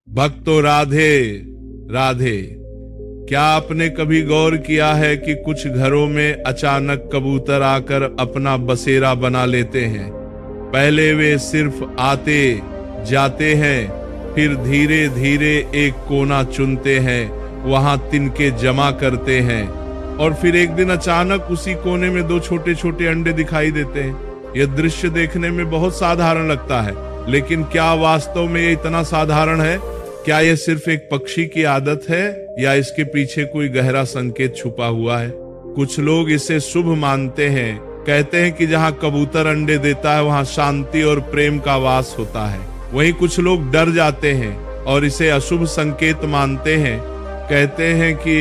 भक्तों राधे राधे। क्या आपने कभी गौर किया है कि कुछ घरों में अचानक कबूतर आकर अपना बसेरा बना लेते हैं। पहले वे सिर्फ आते जाते हैं, फिर धीरे धीरे एक कोना चुनते हैं, वहां तिनके जमा करते हैं और फिर एक दिन अचानक उसी कोने में दो छोटे छोटे अंडे दिखाई देते हैं। यह दृश्य देखने में बहुत साधारण लगता है, लेकिन क्या वास्तव में ये इतना साधारण है? क्या यह सिर्फ एक पक्षी की आदत है या इसके पीछे कोई गहरा संकेत छुपा हुआ है? कुछ लोग इसे शुभ मानते हैं, कहते हैं कि जहां कबूतर अंडे देता है वहां शांति और प्रेम का वास होता है। वहीं कुछ लोग डर जाते हैं और इसे अशुभ संकेत मानते हैं, कहते हैं कि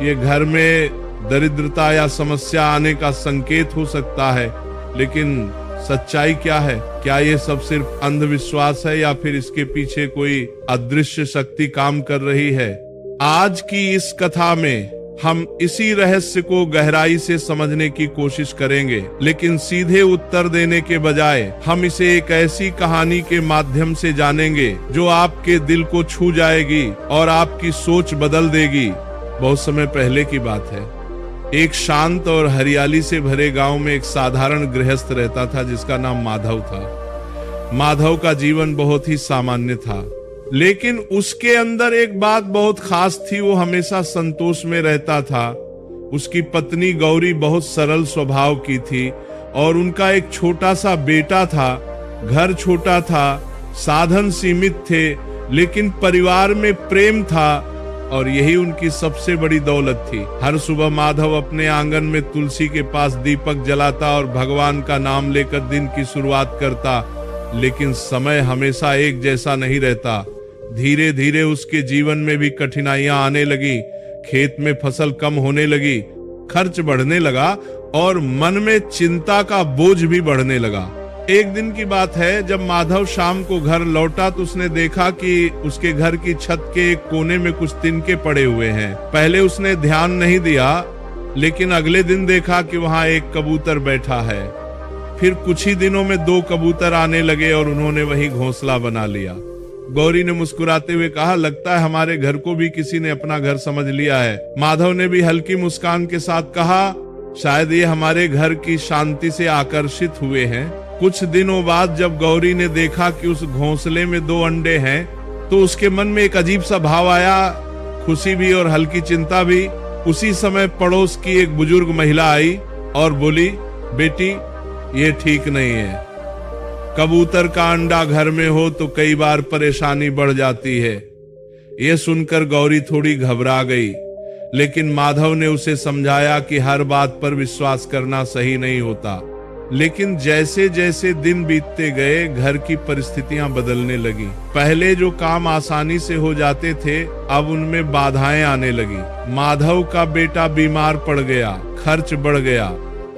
ये घर में दरिद्रता या समस्या आने का संकेत हो सकता है। लेकिन सच्चाई क्या है? क्या ये सब सिर्फ अंधविश्वास है या फिर इसके पीछे कोई अदृश्य शक्ति काम कर रही है? आज की इस कथा में हम इसी रहस्य को गहराई से समझने की कोशिश करेंगे, लेकिन सीधे उत्तर देने के बजाय हम इसे एक ऐसी कहानी के माध्यम से जानेंगे जो आपके दिल को छू जाएगी और आपकी सोच बदल देगी। बहुत समय पहले की बात है। एक शांत और हरियाली से भरे गांव में एक साधारण गृहस्थ रहता था जिसका नाम माधव था। माधव का जीवन बहुत ही सामान्य था, लेकिन उसके अंदर एक बात बहुत खास थी। वो हमेशा संतोष में रहता था। उसकी पत्नी गौरी बहुत सरल स्वभाव की थी और उनका एक छोटा सा बेटा था। घर छोटा था, साधन सीमित थे, लेकिन परिवार में प्रेम था और यही उनकी सबसे बड़ी दौलत थी। हर सुबह माधव अपने आंगन में तुलसी के पास दीपक जलाता और भगवान का नाम लेकर दिन की शुरुआत करता। लेकिन समय हमेशा एक जैसा नहीं रहता। धीरे धीरे उसके जीवन में भी कठिनाइयां आने लगी। खेत में फसल कम होने लगी, खर्च बढ़ने लगा और मन में चिंता का बोझ भी बढ़ने लगा। एक दिन की बात है, जब माधव शाम को घर लौटा तो उसने देखा कि उसके घर की छत के एक कोने में कुछ तिनके पड़े हुए हैं। पहले उसने ध्यान नहीं दिया, लेकिन अगले दिन देखा कि वहां एक कबूतर बैठा है। फिर कुछ ही दिनों में दो कबूतर आने लगे और उन्होंने वहीं घोंसला बना लिया। गौरी ने मुस्कुराते हुए कहा, लगता है हमारे घर को भी किसी ने अपना घर समझ लिया है। माधव ने भी हल्की मुस्कान के साथ कहा, शायद ये हमारे घर की शांति से आकर्षित हुए हैं। कुछ दिनों बाद जब गौरी ने देखा कि उस घोंसले में दो अंडे हैं, तो उसके मन में एक अजीब सा भाव आया, खुशी भी और हल्की चिंता भी। उसी समय पड़ोस की एक बुजुर्ग महिला आई और बोली, बेटी ये ठीक नहीं है। कबूतर का अंडा घर में हो तो कई बार परेशानी बढ़ जाती है। ये सुनकर गौरी थोड़ी घबरा गई, लेकिन माधव ने उसे समझाया कि हर बात पर विश्वास करना सही नहीं होता। लेकिन जैसे जैसे दिन बीतते गए घर की परिस्थितियां बदलने लगी। पहले जो काम आसानी से हो जाते थे, अब उनमें बाधाएं आने लगी। माधव का बेटा बीमार पड़ गया, खर्च बढ़ गया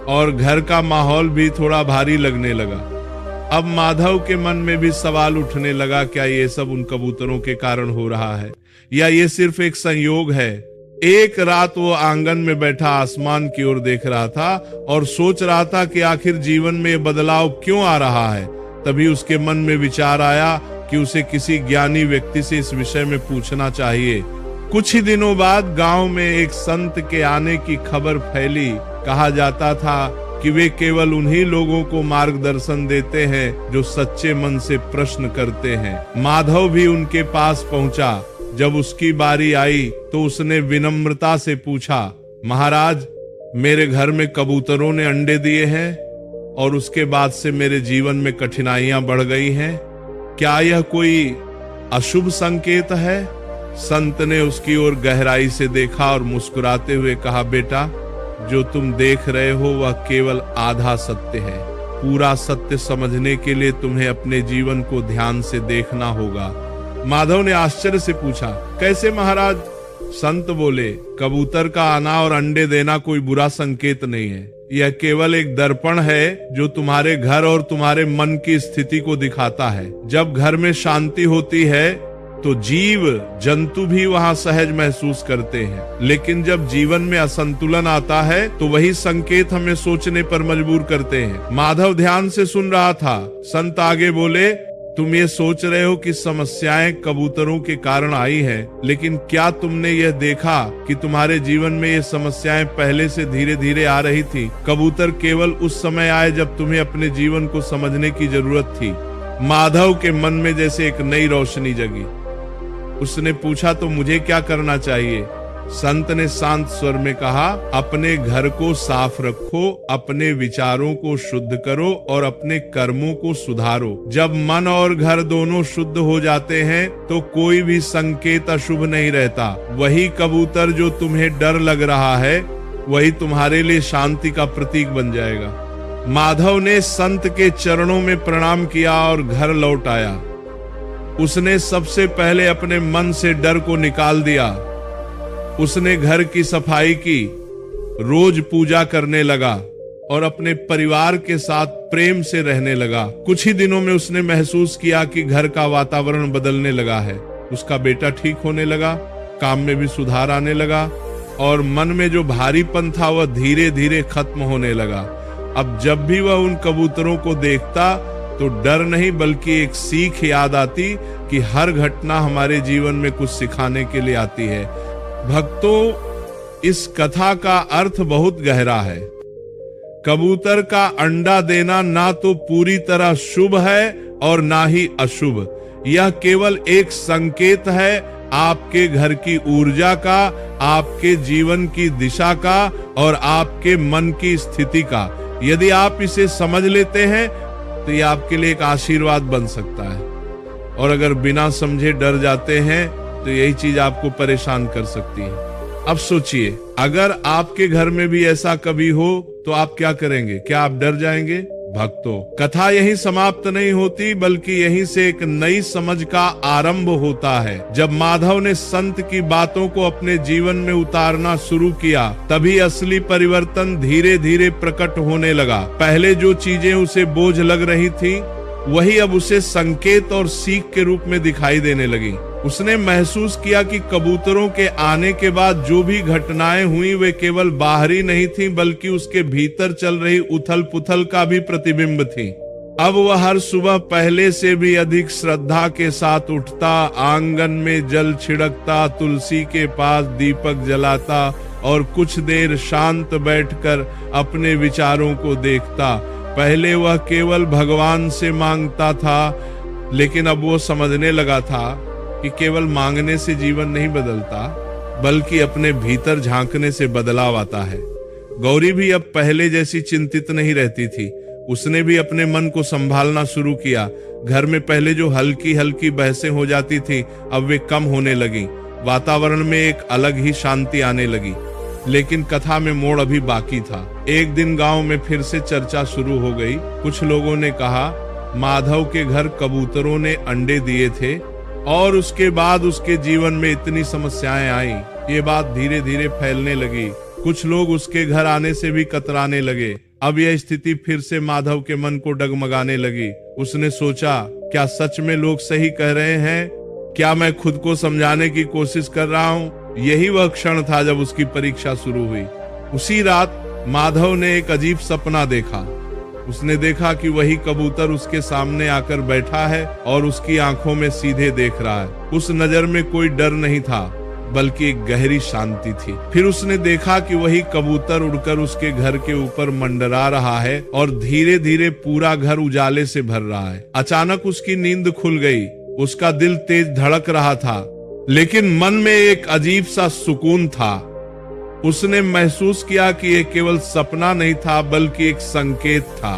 और घर का माहौल भी थोड़ा भारी लगने लगा। अब माधव के मन में भी सवाल उठने लगा, क्या ये सब उन कबूतरों के कारण हो रहा है या ये सिर्फ एक संयोग है? एक रात वो आंगन में बैठा आसमान की ओर देख रहा था और सोच रहा था कि आखिर जीवन में ये बदलाव क्यों आ रहा है। तभी उसके मन में विचार आया कि उसे किसी ज्ञानी व्यक्ति से इस विषय में पूछना चाहिए। कुछ ही दिनों बाद गांव में एक संत के आने की खबर फैली। कहा जाता था कि वे केवल उन्हीं लोगों को मार्गदर्शन देते हैं जो सच्चे मन से प्रश्न करते हैं। माधव भी उनके पास पहुंचा। जब उसकी बारी आई तो उसने विनम्रता से पूछा, महाराज मेरे घर में कबूतरों ने अंडे दिए हैं और उसके बाद से मेरे जीवन में कठिनाइयां बढ़ गई हैं। क्या यह कोई अशुभ संकेत है? संत ने उसकी ओर गहराई से देखा और मुस्कुराते हुए कहा, बेटा जो तुम देख रहे हो वह केवल आधा सत्य है। पूरा सत्य समझने के लिए तुम्हें अपने जीवन को ध्यान से देखना होगा। माधव ने आश्चर्य से पूछा, कैसे महाराज? संत बोले, कबूतर का आना और अंडे देना कोई बुरा संकेत नहीं है। यह केवल एक दर्पण है जो तुम्हारे घर और तुम्हारे मन की स्थिति को दिखाता है। जब घर में शांति होती है तो जीव जंतु भी वहां सहज महसूस करते हैं, लेकिन जब जीवन में असंतुलन आता है तो वही संकेत हमें सोचने पर मजबूर करते हैं। माधव ध्यान से सुन रहा था। संत आगे बोले, तुम ये सोच रहे हो कि समस्याएं कबूतरों के कारण आई हैं, लेकिन क्या तुमने यह देखा कि तुम्हारे जीवन में ये समस्याएं पहले से धीरे धीरे आ रही थी? कबूतर केवल उस समय आए जब तुम्हें अपने जीवन को समझने की जरूरत थी। माधव के मन में जैसे एक नई रोशनी जगी। उसने पूछा, तो मुझे क्या करना चाहिए? संत ने शांत स्वर में कहा, अपने घर को साफ रखो, अपने विचारों को शुद्ध करो और अपने कर्मों को सुधारो। जब मन और घर दोनों शुद्ध हो जाते हैं तो कोई भी संकेत अशुभ नहीं रहता। वही कबूतर जो तुम्हें डर लग रहा है, वही तुम्हारे लिए शांति का प्रतीक बन जाएगा। माधव ने संत के चरणों में प्रणाम किया और घर लौट आया। उसने सबसे पहले अपने मन से डर को निकाल दिया। उसने घर की सफाई की, रोज पूजा करने लगा और अपने परिवार के साथ प्रेम से रहने लगा। कुछ ही दिनों में उसने महसूस किया कि घर का वातावरण बदलने लगा है। उसका बेटा ठीक होने लगा, काम में भी सुधार आने लगा और मन में जो भारीपन था वह धीरे धीरे खत्म होने लगा। अब जब भी वह उन कबूतरों को देखता तो डर नहीं बल्कि एक सीख याद आती कि हर घटना हमारे जीवन में कुछ सिखाने के लिए आती है। भक्तों, इस कथा का अर्थ बहुत गहरा है। कबूतर का अंडा देना ना तो पूरी तरह शुभ है और ना ही अशुभ। यह केवल एक संकेत है आपके घर की ऊर्जा का, आपके जीवन की दिशा का और आपके मन की स्थिति का। यदि आप इसे समझ लेते हैं तो यह आपके लिए एक आशीर्वाद बन सकता है, और अगर बिना समझे डर जाते हैं तो यही चीज आपको परेशान कर सकती है। अब सोचिए, अगर आपके घर में भी ऐसा कभी हो तो आप क्या करेंगे? क्या आप डर जाएंगे? भक्तों, कथा यहीं समाप्त नहीं होती बल्कि यहीं से एक नई समझ का आरंभ होता है। जब माधव ने संत की बातों को अपने जीवन में उतारना शुरू किया, तभी असली परिवर्तन धीरे धीरे प्रकट होने लगा। पहले जो चीजें उसे बोझ लग रही थी, वही अब उसे संकेत और सीख के रूप में दिखाई देने लगी। उसने महसूस किया कि कबूतरों के आने के बाद जो भी घटनाएं हुई वे केवल बाहरी नहीं थी बल्कि उसके भीतर चल रही उथल पुथल का भी प्रतिबिंब थी। अब वह हर सुबह पहले से भी अधिक श्रद्धा के साथ उठता, आंगन में जल छिड़कता, तुलसी के पास दीपक जलाता और कुछ देर शांत बैठकर अपने विचारों को देखता। पहले वह केवल भगवान से मांगता था, लेकिन अब वो समझने लगा था कि केवल मांगने से जीवन नहीं बदलता बल्कि अपने भीतर झांकने से बदलाव आता है। गौरी भी अब पहले जैसी चिंतित नहीं रहती थी। उसने भी अपने मन को संभालना शुरू किया। घर में पहले जो हल्की हल्की बहसें हो जाती थी, अब वे कम होने लगी। वातावरण में एक अलग ही शांति आने लगी। लेकिन कथा में मोड़ अभी बाकी था। एक दिन गांव में फिर से चर्चा शुरू हो गई। कुछ लोगों ने कहा, माधव के घर कबूतरों ने अंडे दिए थे और उसके बाद उसके जीवन में इतनी समस्याएं आई। ये बात धीरे धीरे फैलने लगी। कुछ लोग उसके घर आने से भी कतराने लगे। अब यह स्थिति फिर से माधव के मन को डगमगाने लगी। उसने सोचा, क्या सच में लोग सही कह रहे हैं? क्या मैं खुद को समझाने की कोशिश कर रहा हूँ? यही वह क्षण था जब उसकी परीक्षा शुरू हुई। उसी रात माधव ने एक अजीब सपना देखा। उसने देखा कि वही कबूतर उसके सामने आकर बैठा है और उसकी आंखों में सीधे देख रहा है। उस नजर में कोई डर नहीं था बल्कि एक गहरी शांति थी। फिर उसने देखा कि वही कबूतर उड़कर उसके घर के ऊपर मंडरा रहा है और धीरे धीरे पूरा घर उजाले से भर रहा है। अचानक उसकी नींद खुल गई। उसका दिल तेज धड़क रहा था, लेकिन मन में एक अजीब सा सुकून था। उसने महसूस किया कि यह केवल सपना नहीं था बल्कि एक संकेत था।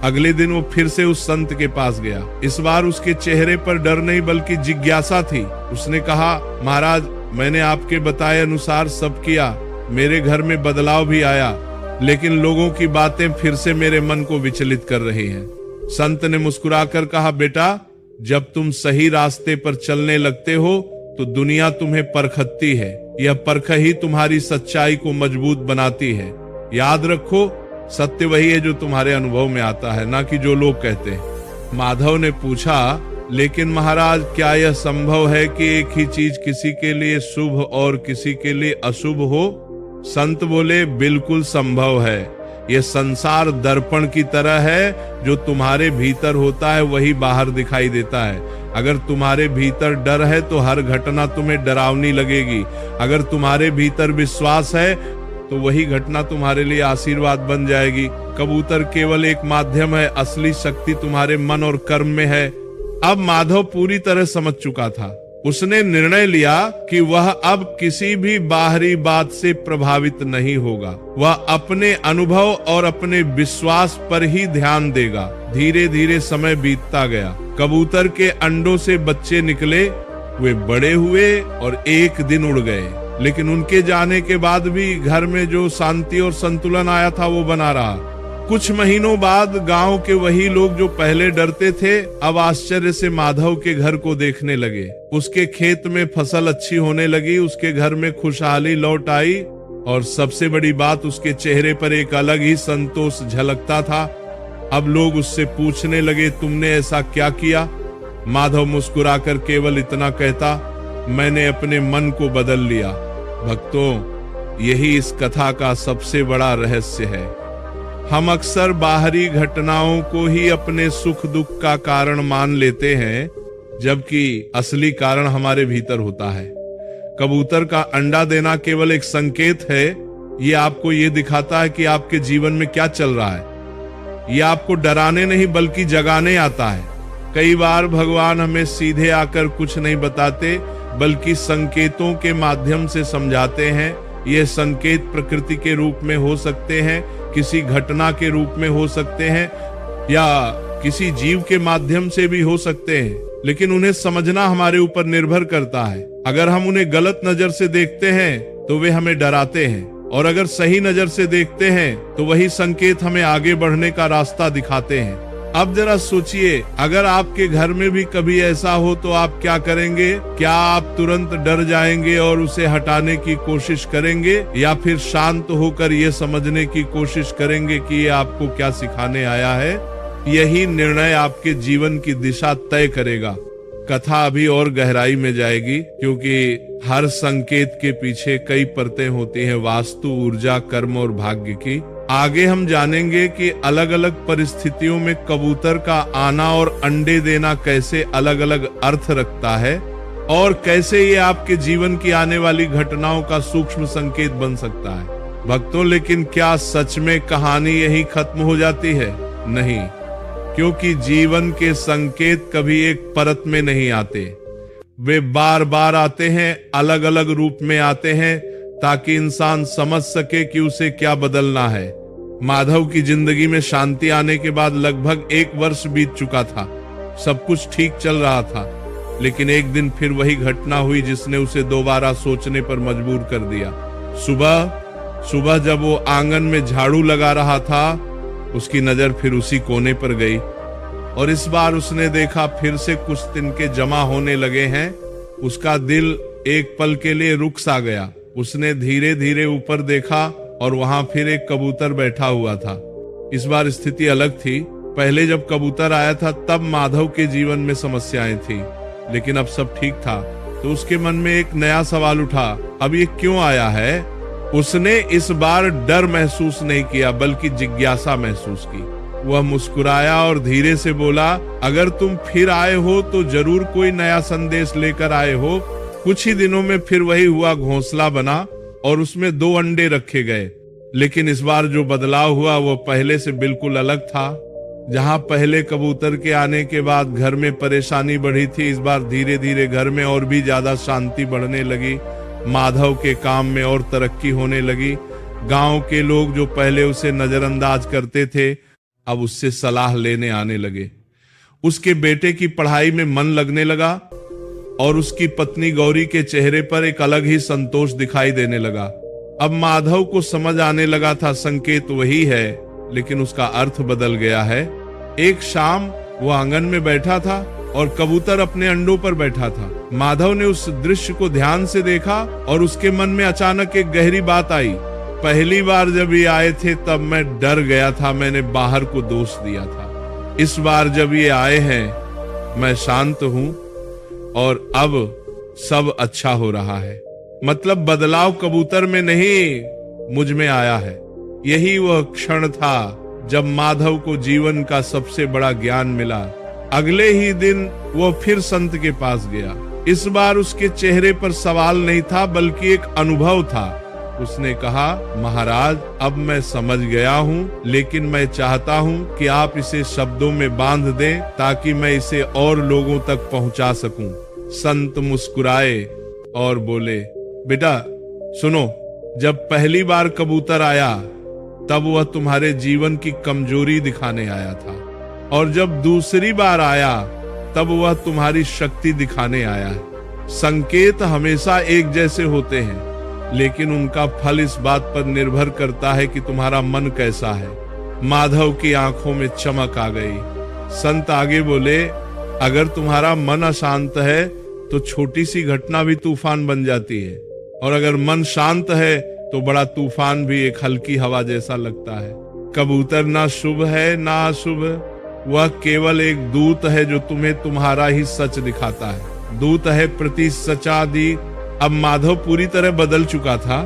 अगले दिन वो फिर से उस संत के पास गया। इस बार उसके चेहरे पर डर नहीं बल्कि जिज्ञासा थी। उसने कहा, महाराज, मैंने आपके बताए अनुसार सब किया। मेरे घर में बदलाव भी आया, लेकिन लोगों की बातें फिर से मेरे मन को विचलित कर रही हैं। संत ने मुस्कुराकर कहा, बेटा, जब तुम सही रास्ते पर चलने लगते हो तो दुनिया तुम्हें परखती है। यह परख ही तुम्हारी सच्चाई को मजबूत बनाती है। याद रखो, सत्य वही है जो तुम्हारे अनुभव में आता है, ना कि जो लोग कहते हैं। माधव ने पूछा, लेकिन महाराज, क्या यह संभव है कि एक ही चीज किसी के लिए शुभ और किसी के लिए अशुभ हो? संत बोले, बिल्कुल संभव है। ये संसार दर्पण की तरह है, जो तुम्हारे भीतर होता है वही बाहर दिखाई देता है। अगर तुम्हारे भीतर डर है तो हर घटना तुम्हें डरावनी लगेगी। अगर तुम्हारे भीतर विश्वास है तो वही घटना तुम्हारे लिए आशीर्वाद बन जाएगी। कबूतर केवल एक माध्यम है, असली शक्ति तुम्हारे मन और कर्म में है। अब माधव पूरी तरह समझ चुका था। उसने निर्णय लिया कि वह अब किसी भी बाहरी बात से प्रभावित नहीं होगा। वह अपने अनुभव और अपने विश्वास पर ही ध्यान देगा। धीरे धीरे समय बीतता गया। कबूतर के अंडों से बच्चे निकले, वे बड़े हुए और एक दिन उड़ गए। लेकिन उनके जाने के बाद भी घर में जो शांति और संतुलन आया था वो बना रहा। कुछ महीनों बाद गांव के वही लोग जो पहले डरते थे, अब आश्चर्य से माधव के घर को देखने लगे। उसके खेत में फसल अच्छी होने लगी, उसके घर में खुशहाली लौट आई और सबसे बड़ी बात, उसके चेहरे पर एक अलग ही संतोष झलकता था। अब लोग उससे पूछने लगे, तुमने ऐसा क्या किया? माधव मुस्कुराकर केवल इतना कहता, मैंने अपने मन को बदल लिया। भक्तों, यही इस कथा का सबसे बड़ा रहस्य है। हम अक्सर बाहरी घटनाओं को ही अपने सुख दुख का कारण मान लेते हैं, जबकि असली कारण हमारे भीतर होता है। कबूतर का अंडा देना केवल एक संकेत है। ये आपको ये दिखाता है कि आपके जीवन में क्या चल रहा है। ये आपको डराने नहीं बल्कि जगाने आता है। कई बार भगवान हमें सीधे आकर कुछ नहीं बताते, बल्कि संकेतों के माध्यम से समझाते हैं। ये संकेत प्रकृति के रूप में हो सकते हैं, किसी घटना के रूप में हो सकते हैं, या किसी जीव के माध्यम से भी हो सकते हैं। लेकिन उन्हें समझना हमारे ऊपर निर्भर करता है। अगर हम उन्हें गलत नजर से देखते हैं तो वे हमें डराते हैं, और अगर सही नजर से देखते हैं तो वही संकेत हमें आगे बढ़ने का रास्ता दिखाते हैं। अब जरा सोचिए, अगर आपके घर में भी कभी ऐसा हो तो आप क्या करेंगे? क्या आप तुरंत डर जाएंगे और उसे हटाने की कोशिश करेंगे, या फिर शांत होकर ये समझने की कोशिश करेंगे कि ये आपको क्या सिखाने आया है? यही निर्णय आपके जीवन की दिशा तय करेगा। कथा अभी और गहराई में जाएगी, क्योंकि हर संकेत के पीछे कई परतें होती हैं, वास्तु, ऊर्जा, कर्म और भाग्य की। आगे हम जानेंगे कि अलग अलग परिस्थितियों में कबूतर का आना और अंडे देना कैसे अलग अलग अर्थ रखता है, और कैसे ये आपके जीवन की आने वाली घटनाओं का सूक्ष्म संकेत बन सकता है। भक्तों, लेकिन क्या सच में कहानी यही खत्म हो जाती है? नहीं, क्योंकि जीवन के संकेत कभी एक परत में नहीं आते। वे बार बार आते हैं, अलग अलग रूप में आते हैं, ताकि इंसान समझ सके कि उसे क्या बदलना है। माधव की जिंदगी में शांति आने के बाद लगभग 1 वर्ष बीत चुका था। सब कुछ ठीक चल रहा था, लेकिन एक दिन फिर वही घटना हुई जिसने उसे दोबारा सोचने पर मजबूर कर दिया। सुबह जब वो आंगन में झाड़ू लगा रहा था, उसकी नजर फिर उसी कोने पर गई, और इस बार उसने देखा फिर से कुछ तिनके जमा होने लगे हैं। उसका दिल एक पल के लिए रुक सा गया। उसने धीरे धीरे ऊपर देखा और वहां फिर एक कबूतर बैठा हुआ था। इस बार स्थिति अलग थी। पहले जब कबूतर आया था तब माधव के जीवन में समस्याएं थी, लेकिन अब सब ठीक था। तो उसके मन में एक नया सवाल उठा, अब ये क्यों आया है? उसने इस बार डर महसूस नहीं किया, बल्कि जिज्ञासा महसूस की। वह मुस्कुराया और धीरे से बोला, अगर तुम फिर आए हो तो जरूर कोई नया संदेश लेकर आए हो। कुछ ही दिनों में फिर वही हुआ। घोंसला बना और उसमें 2 अंडे रखे गए, लेकिन इस बार जो बदलाव हुआ वो पहले से बिल्कुल अलग था। जहां पहले कबूतर के आने के बाद घर में परेशानी बढ़ी थी, इस बार धीरे धीरे घर में और भी ज्यादा शांति बढ़ने लगी। माधव के काम में और तरक्की होने लगी। गांव के लोग जो पहले उसे नजरअंदाज करते थे, अब उससे सलाह लेने आने लगे। उसके बेटे की पढ़ाई में मन लगने लगा और उसकी पत्नी गौरी के चेहरे पर एक अलग ही संतोष दिखाई देने लगा। अब माधव को समझ आने लगा था, संकेत वही है, लेकिन उसका अर्थ बदल गया है। एक शाम वो आंगन में बैठा था और कबूतर अपने अंडों पर बैठा था। माधव ने उस दृश्य को ध्यान से देखा और उसके मन में अचानक एक गहरी बात आई। पहली बार जब ये आए थे तब मैं डर गया था, मैंने बाहर को दोष दिया था। इस बार जब ये आए हैं मैं शांत हूं और अब सब अच्छा हो रहा है। मतलब बदलाव कबूतर में नहीं, मुझ में आया है। यही वह क्षण था जब माधव को जीवन का सबसे बड़ा ज्ञान मिला। अगले ही दिन वह फिर संत के पास गया। इस बार उसके चेहरे पर सवाल नहीं था बल्कि एक अनुभव था। उसने कहा, महाराज, अब मैं समझ गया हूँ, लेकिन मैं चाहता हूँ कि आप इसे शब्दों में बांध दें ताकि मैं इसे और लोगों तक पहुँचा सकूं। संत मुस्कुराए और बोले, बेटा सुनो, जब पहली बार कबूतर आया तब वह तुम्हारे जीवन की कमजोरी दिखाने आया था, और जब दूसरी बार आया तब वह तुम्हारी शक्ति दिखाने आया है। संकेत हमेशा एक जैसे होते हैं, लेकिन उनका फल इस बात पर निर्भर करता है कि तुम्हारा मन कैसा है। माधव की आंखों में चमक आ गई। संत आगे बोले, अगर तुम्हारा मन अशांत है तो छोटी सी घटना भी तूफान बन जाती है, और अगर मन शांत है तो बड़ा तूफान भी एक हल्की हवा जैसा लगता है। कबूतर ना शुभ है ना अशुभ, वह केवल एक दूत है जो तुम्हें तुम्हारा ही सच दिखाता है। दूत है प्रति सचादि। अब माधव पूरी तरह बदल चुका था।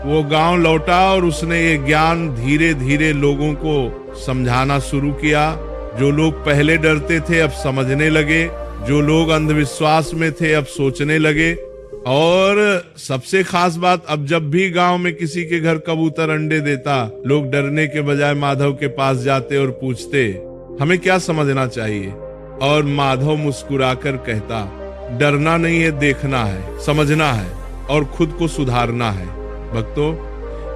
वो गांव लौटा और उसने ये ज्ञान धीरे धीरे लोगों को समझाना शुरू किया। जो लोग पहले डरते थे अब समझने लगे, जो लोग अंधविश्वास में थे अब सोचने लगे। और सबसे खास बात, अब जब भी गांव में किसी के घर कबूतर अंडे देता, लोग डरने के बजाय माधव के पास जाते और पूछते, हमें क्या समझना चाहिए? और माधव मुस्कुराकर कहता, डरना नहीं है, देखना है, समझना है और खुद को सुधारना है। भक्तों,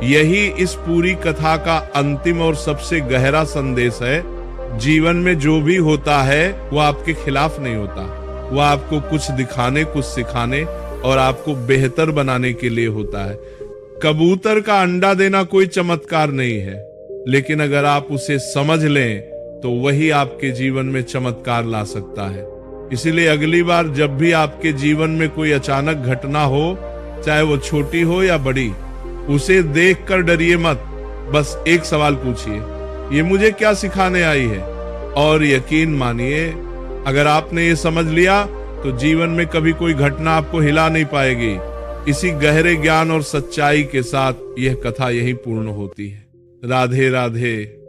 यही इस पूरी कथा का अंतिम और सबसे गहरा संदेश है। जीवन में जो भी होता है वो आपके खिलाफ नहीं होता, वो आपको कुछ दिखाने, कुछ सिखाने और आपको बेहतर बनाने के लिए होता है। कबूतर का अंडा देना कोई चमत्कार नहीं है, लेकिन अगर आप उसे समझ लें तो वही आपके जीवन में चमत्कार ला सकता है। इसीलिए अगली बार जब भी आपके जीवन में कोई अचानक घटना हो, चाहे वो छोटी हो या बड़ी, उसे देखकर डरिए मत। बस एक सवाल पूछिए, ये मुझे क्या सिखाने आई है? और यकीन मानिए, अगर आपने ये समझ लिया तो जीवन में कभी कोई घटना आपको हिला नहीं पाएगी। इसी गहरे ज्ञान और सच्चाई के साथ यह कथा यहीं पूर्ण होती है। राधे राधे।